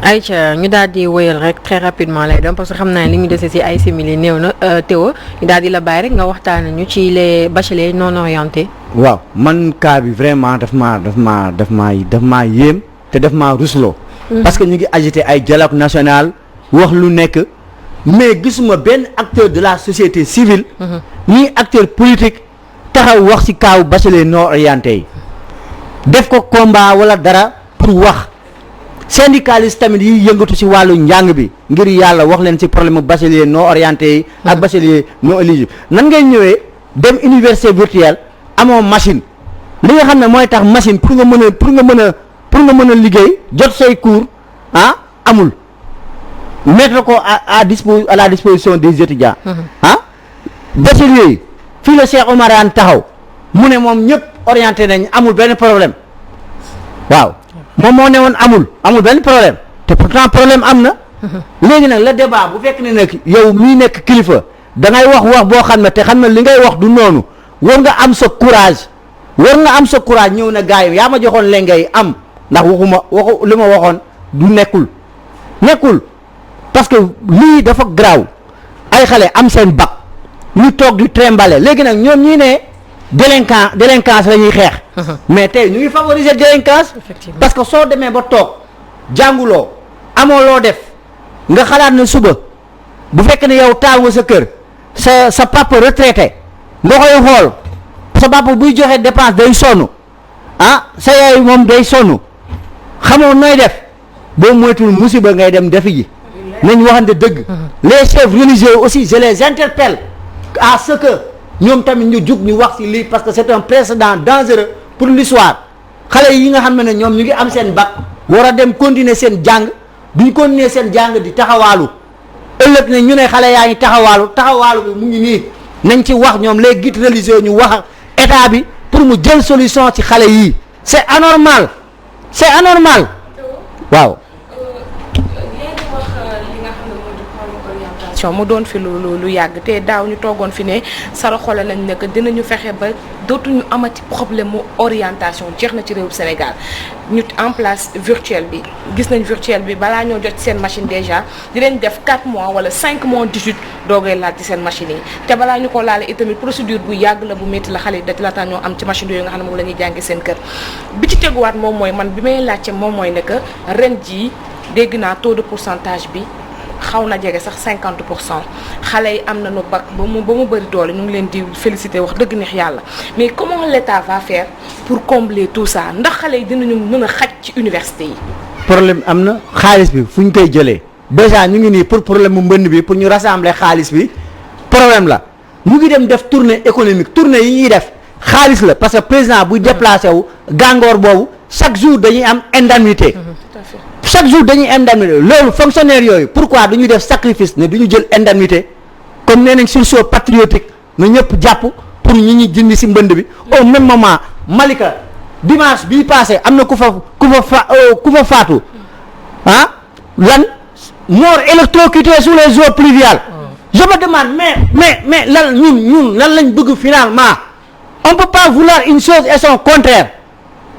Aïcha ñu daal di wéyal rek très rapidement lay doon parce que xam naa li ñu dese ci ay simili néew na Théo ñu daal di la bàyyi rek nga waxtaan ñu ci les bacheliers non orientés. waaw man cas bi vraiment daf maa yéem te daf maa rusloo. parce que ñu ngi agité ay dialogue national wax lu nekk mais gisuma benn acteur de la société civile. ni acteur politique taxaw wax ci kaaw bacheliers non orientés yi def ko combat wala dara pour wax. syndicaliste tamit yi yëngatu ci wàllu njàng bi ngir yàlla wax leen ci problème mu bachelier non orienté yi ak bachelier non éligible nan ngay ñëwee dem université virtuelle amoo machine li nga xam ne mooy tax machine pour nga mën a liggéey jot say cours amul mettre ko à la disposition des étudiants bachelier yi fii la Cheikh Oumar Anne taxaw mu ne moom ñëpp orienté nañ amul benn problème waaw moom moo ne woon amul benn problème te pourtant problème am na léegi nag le débat bu fekk ne nag yow mii nekk kilifa da ngay wax boo xam ne te xam ne li ngay wax du noonu war nga am sa courage ñëw na gars yi yaa ma joxoon leen ngay am ndax waxu li ma waxoon du nekkul parce que lii dafa garaaw ay xale am seen bac ñu toog di trembale léegi nag ñoom ñii ne délinquance la ñuy xeex mais tey ñu ngi favoriser délinquance parce que soo demee ba toog jànguloo amoo loo def nga xalaat ne suba bu fekk ne yow taal nga sa kër sa papa retraité nga koy xool sa papa buy joxe dépense day sonn sa yaay moom day sonn xamoo nooy def boo moytul musiba ngay dem defi ji nañ waxante dëgg les chefs religieux aussi je les interpelle à ce que ñoom tamit ñu jug ñu wax ci lii parce que c'est un précédent dangereux pour l'histoire xale yi nga xam ne ñoom ñu ngi am seen bac war a dem continuer seen jàng duñ continuer seen jàng di taxawaalu ëllëg ne ñu ne xale yaa ngi taxawaalu bi mu ngi nii nañ ci wax ñoom les guides religieux ñu wax ak état bi pour mu jël solution ci xale yii c'est anormal waaw. mu doon fi lu yàgg te daaw ñu toogoon fi ne sara xole nañ ne que dinañu fexe ba dootuñu amati problème mu orientation jeex na ci réew Sénégal ñu en place virtuel bi gis nañ virtuel bi balaa ñoo jot seen machine déjà dinañ def 4 mois wala 5 mois d'études doogay laal ci seen machine yi te balaa ñu ko laale itamit procédure bu yàgg la bu métti la xale yi da laata ñoo am ci machine yooyu nga xam ne moom la ñuy jàngi seen kër bi ci teguwaat moom mooy man bi may laajte moom mooy ne que ren jii dégg naa taux de pourcentage bi xaw na jege sax 50% xale yi am nañu bac ba mu bëri doole ñu ngi leen di féliciter wax dëgg neex yàlla mais comment l'État va faire pour combler tout ça ndax xale yi dinañu mën a xaj ci université yi. problème am na xaalis bi fu ñu koy jëlee déjà ñu ngi nii pour problème mu mbënd bi pour ñu rassembler xaalis bi problème la ñu ngi dem def tournée économique tournée yi ñuy def xaalis la parce que président buy déplacé wu gàngoor boobu chaque jour dañuy am indemnité. chaque jour dañuy indemnité loolu fonctionnaire yooyu pourquoi duñu def sacrifice ne duñu jël indemnité comme nee nañ sursaut patriotique na ñëpp jàpp pour ñi jëndi ci mbënd bi au même moment Malika dimanche bii passé am na ku fa faatu lan mort électrocuté sous les eaux pluviales je me demande mais lan ñun lan lañ bëgg finalement on peut pas vouloir une chose et son contraire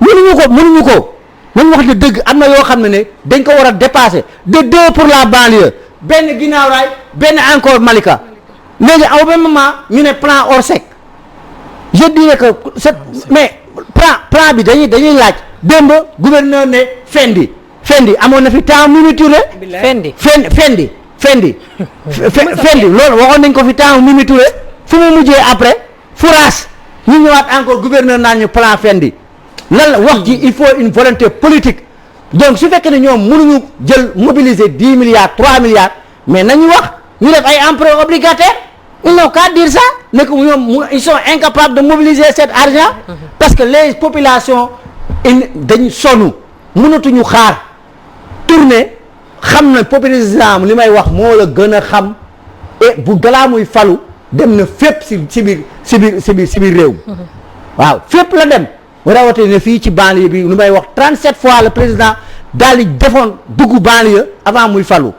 mënuñu ko nañ wax de dëgg am na yoo xam ne dañ ko war a dépasser de 2 pour la banlieue benn ginnaaw raay benn encore Malika léegi au même moment ñu ne plan Orsec je dirais que mais plan bi dañuy laaj démb gouverneur ne Fendi amoon na fi temps Mimi Touré Fendi loolu waxoon nañ ko fi temps Mimi Touré fu mu mujjee après fourage ñu ñëwaat encore gouverneur naan ñu plan Fendi lan la wax ji il faut une volonté politique donc su fekkee ne ñoom mënuñu jël mobiliser 10 milliards 3 milliards mais nañu wax ñu def ay emprunt obligataire ils n'ont qu'à dire ça ne que ñoom ils sont incapables de mobiliser cet argent parce que les populations dañu sonn mënatuñu xaar tourner xam na population li may wax moo la gën a xam et bu balaa muy falu dem na fépp si biir réew waaw fépp la dem rawatina fii ci banlieue bi lu may wax 37 fois le président daal di defoon dugg banlieue avant muy falu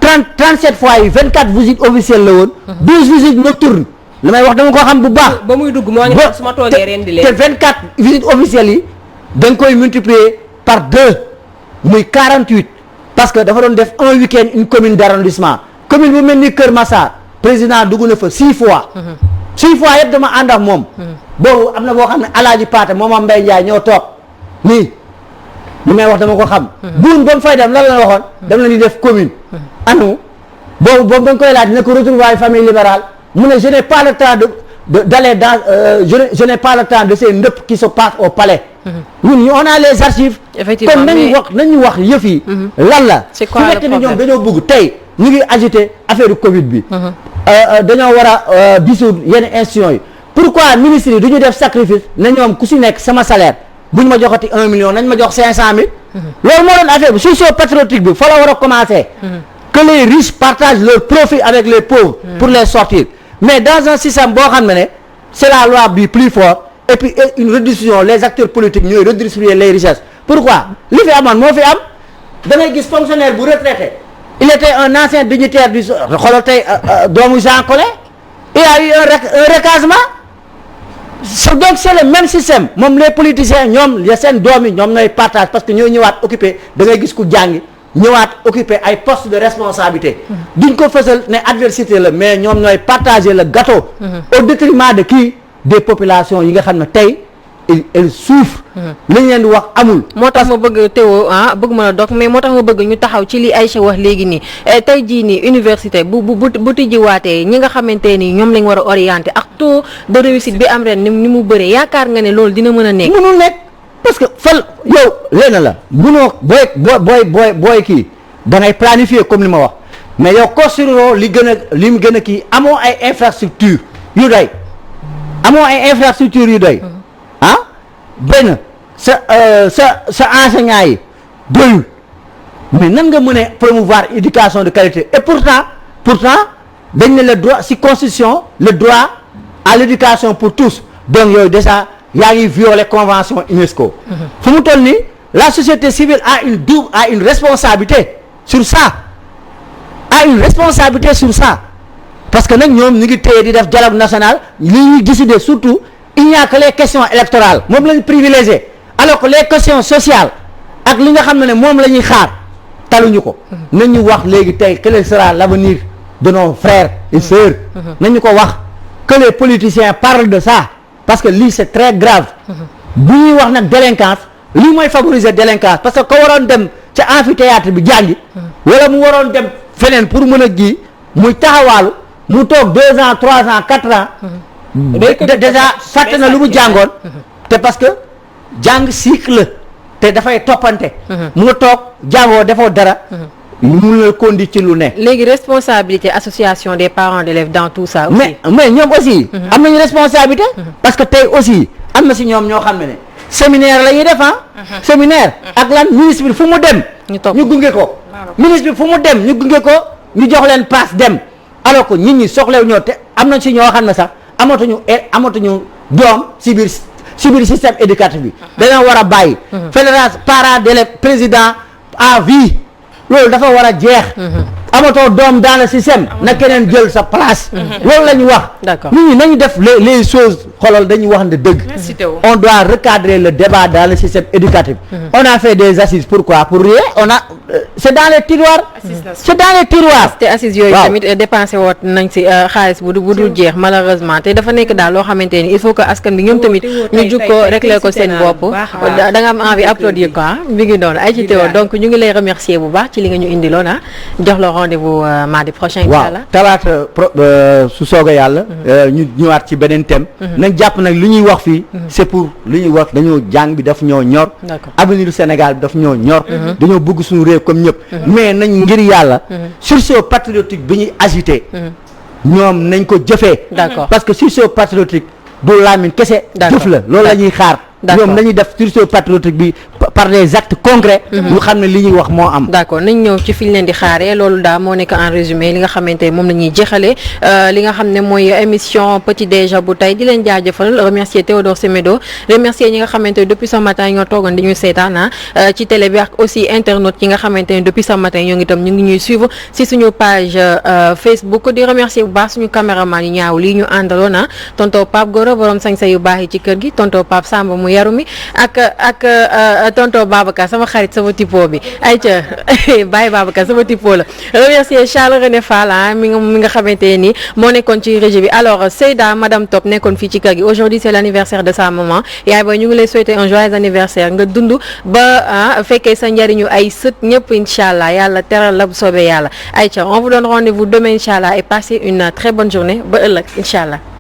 37 fois yi 24 visites officielles la woon 12 visites nocturnes li may wax dama ko xam bu baax. ba muy dugg moo ngi tax su ma toogee ren di leen te 24 visites officielles yi da nga koy multiplier par 2 muy 48 parce que dafa doon def un week-end une commune d'arrondissement commune bu mel ni Kër Massar président dugg na fa 6 fois 6 fois yëpp dama ànd ak moom boobu am na boo xam ne Alaaji Paate moom am Mbaye Ndiaye ñoo toog nii li may wax dama ko xam buun ba mu fay dem lan la waxoon dem la ñuy def commune anu boobu dañ koy laaj ne ko retrouvailles famille libérale mu ne je n'ai pas le temps d'aller dans je n'ai pas le temps de ces ndëpp qui se passent au palais ñun on a les archives kon nañu wax yëf yi lan la su fekkee ne ñoom dañoo bëgg tey ñu ngi agité affaire Covid bi dañoo war a dissoudre yenn institutions yi pourquoi ministres yi du ñu def sacrifice ne ñoom ku si nekk sama salaire bu ñu ma joxati 1 million nañ ma jox 500 000 loolu moo doon affaire bi socio patriotique bi fa la war a commencer que les riches partagent leur profit avec les pauvres pour les sortir mais dans un système boo xam ne c'est la loi du plus fort et puis une redistribution les acteurs politiques ñooy redistribuer les richesses pourquoi li fi amoon moo fi am da ngay gis fonctionnaire bu retraité il était un ancien dignitaire du xoolal tey doomu Jean Collin il y a eu un recasement donc c'est le même système moom les politiciens ñoom ya seen doom yi ñoom ñooy partage parce que ñooy ñëwaat occupé da ngay gis ku jàngi ñëwaat occupé ay postes de responsabilité duñ ko fësal ne adversité la mais ñoom ñooy partager le gâteau au détriment de qui des populations yi nga xam ne tey elles souffrent li ñu leen di wax amul moo tax ma bëgg Théo bëgg ma la dog mais moo tax ma bëgg ñu taxaw ci li Aïcha wax léegi nii tey jii nii université bu tijjiwaatee ñi nga xamante ni ñoom lañ war a orienter ak taux de réussite bi am ren ni mu bëree yaakaar nga ne loolu dina mën a nekk mënul nekk parce que fal yow léena la munoo booy kii da ngay planifier comme li ma wax mais yow construire li mu gën a kii amoo ay infrastructure yu doy amoo ay infrastructure yu doy benn sa enseignants yi doyul mais nan nga mën a promouvoir éducation de qualité et pourtant dañ ne le droit ci constitution le droit à l'éducation pour tous donc yooyu déjà yaa ngi violer convention UNESCO fu mu toll nii la société civile a une responsabilité sur ça parce que nag ñoom ñu ngi téye di def dialogue national li ñuy décider surtout il n'y a que les questions électorales moom lañu privilégié alors que les questions sociales ak li nga xam ne moom la ñuy xaar taluñu ko nañu wax léegi tey quel sera l'avenir de nos frères et sœurs nañu ko wax que les politiciens parlent de ça parce que lii c'est très grave bu ñuy wax nag délinquance lii mooy favoriser délinquance parce que ko waroon dem ca amphithéâtre bi jàngi wala mu waroon dem feneen pour mën a ji muy taxawaalu mu toog 2 ans 3 ans 4 ans déjà fàtte na lu mu jàngoon te parce que jàng cycle te dafay toppante mu nga toog jàngoo defoo dara mun la kondi ci lu ne léegi responsabilité association des parents d'élèves dans tout ça aussi mais ñoom aussi am nañu responsabilité parce que tey aussi am na si ñoom ñoo xam ne séminaire la ñuy def séminaire ak lan ministre bi fu mu dem ñu gunge ko ministre bi fu mu dem ñu gunge ko ñu jox leen passe dem alors que nit ñi soxlew ñoo te am na si ñoo xam ne sax amatuñu doom si biir système éducatif bi dañoo war a bàyyi fédération parents d'élèves président à vie loolu dafa war a jeex amatoo doom dans le système na keneen jël sa place loolu la ñu wax d'accord nit ñi nañu def les choses xoolal dañuy wax ne dëgg on doit recadrer le débat dans le système éducatif on a fait des assises pourquoi pour rien c'est dans les tiroirs te assises yooyu tamit dépensé woot nañ si xaalis bu dul jeex malheureusement te dafa nekk daal loo xamante ni il faut que askan bi ñoom tamit ñu jug ko régler ko seen bopp da nga am envie applaudir quoi mi ngi doon ay ci teew donc ñu ngi lay remercier bu baax ci li nga ñu indiloon jox la rendez-vous mardi prochain inchallah talaata su soobee yàlla ñu ñëwaat ci beneen thème nañ jàpp nag li ñuy wax fii c'est pour li ñuy wax dañoo jàng bi daf ñoo ñor avenir du Sénégal bi daf ñoo ñor dañoo bëgg suñu réew comme ñëpp mais nañ ngir yàlla sursaut patriotique bi ñuy agité ñoom nañ ko jëfee parce que sursaut patriotique du laamin kese jëf la loolu la ñuy xaar ñoom nañuy def sursaut patriotique bi par des actes concrets ñu xam ne li ñuy wax moo am d'accord nañ ñëw ci fi ñu leen di xaaree loolu daal moo nekk en résumé li nga xamante ne moom la ñuy jeexalee li nga xam ne mooy émission petit déj bu tey di leen jaajëfal remercier Théodore Semedo remercier ñi nga xamante ne depuis ce matin ñoo toogoon di ñu seetaan ci télé bi ak aussi internautes yi nga xamante ne depuis ce matin ñoo ngi itam ñu ngi ñuy suivre si suñu page Facebook di remercier bu baax suñu caméraman yu ñaaw lii ñu àndaloon tonton Pape Goro borom sañ-sañ yu baax yi ci kër gi tonton Pape Samba mu yaru mi ak tonton Babacar sama xarit sama typo bi ayca Baye Babacar sama typo la remercier Charles René Fall mi nga xamante ni moo nekkoon ci régie bi alors Seyda madame Top nekkoon fii ci kër gi aujourd'hui c'est l'anniversaire de sa maman yaay booy ñu ngi lay souhaiter un joyeux anniversaire nga dund ba fekkee sa njariñu ay sët ñëpp incha allah yàlla teral la bu soobee yàlla ayca on vous donne rendez-vous demain incha allah et passez une très bonne journée ba ëllëg incha allah.